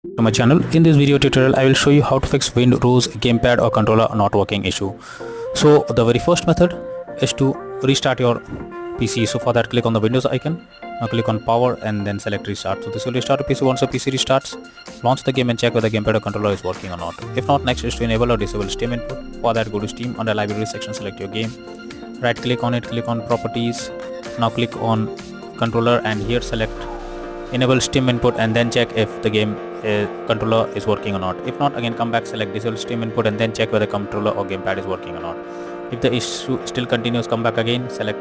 To my channel. In this video tutorial I will show you how to fix Windrose gamepad or controller not working issue. So the very first method is to restart your PC. So for that, click on the Windows icon, now click on power and then select restart. So this will restart your PC. Once your PC restarts, launch the game and check whether the gamepad or controller is working or not. If not, next is to enable or disable Steam input. For that, go to Steam, under library section select your game, right click on it, click on properties, now click on controller and here select enable Steam input and then check if the game controller is working or not. If not, again come back, select disable Steam input and then check whether controller or gamepad is working or not. If the issue still continues, come back again, select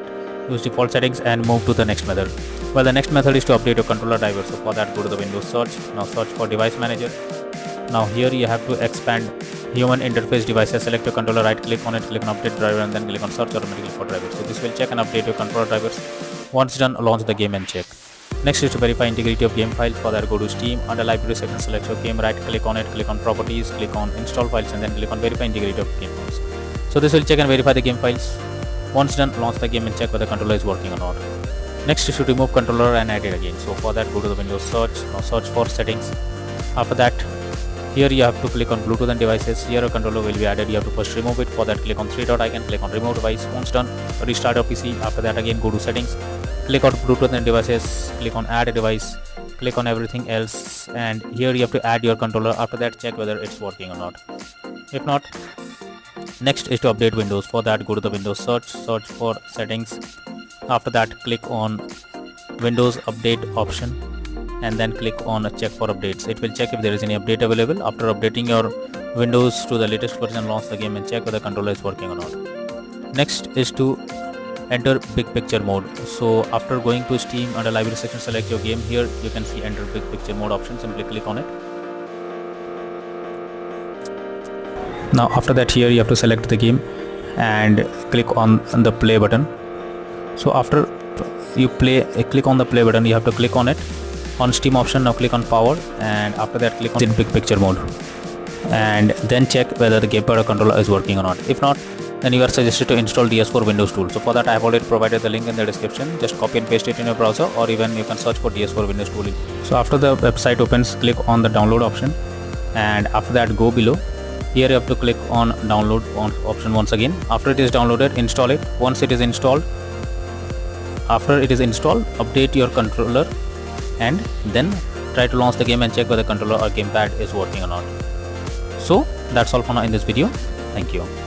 use default settings and move to the next method. Well, the next method is to update your controller driver. So for that, go to the Windows search, now search for device manager. Now here you have to expand human interface devices, select your controller, right click on it, click on update driver and then click on search automatically for drivers. So this will check and update your controller drivers. Once done, launch the game and check. Next is to verify integrity of game files. For that, go to Steam, under library section select your game, right click on it, click on properties, click on install files and then click on verify integrity of game files. So this will check and verify the game files. Once done, launch the game and check whether the controller is working or not. Next is to remove controller and add it again. So for that, go to the Windows search, now search for settings. After that, here you have to click on Bluetooth and devices. Here a controller will be added. You have to first remove it. For that, click on 3 dot icon, click on remove device. Once done, restart your PC. After that, again go to settings, click on Bluetooth and devices, click on add a device, click on everything else and here you have to add your controller. After that, check whether it's working or not. If not, next is to update Windows. For that, go to the Windows search, search for settings. After that, click on Windows update option and then click on check for updates. It will check if there is any update available. After updating your Windows to the latest version, launch the game and check whether the controller is working or not. Next is to enter big picture mode. So after going to Steam, under library section select your game. Here you can see enter big picture mode option, simply click on it. Now after that, here you have to select the game and click on the play button. So after you click on the play button, you have to click on it. On Steam option, now click on power and after that click on in big picture mode and then check whether the gamepad or controller is working or not. If not, then you are suggested to install DS4 Windows tool. So for that, I have already provided the link in the description. Just copy and paste it in your browser or even you can search for DS4 Windows tool. So after the website opens, click on the download option and after that go below. Here you have to click on download option once again. After it is downloaded, install it. Once it is installed, after it is installed, update your controller and then try to launch the game and check whether controller or gamepad is working or not. So that's all for now in this video. Thank you.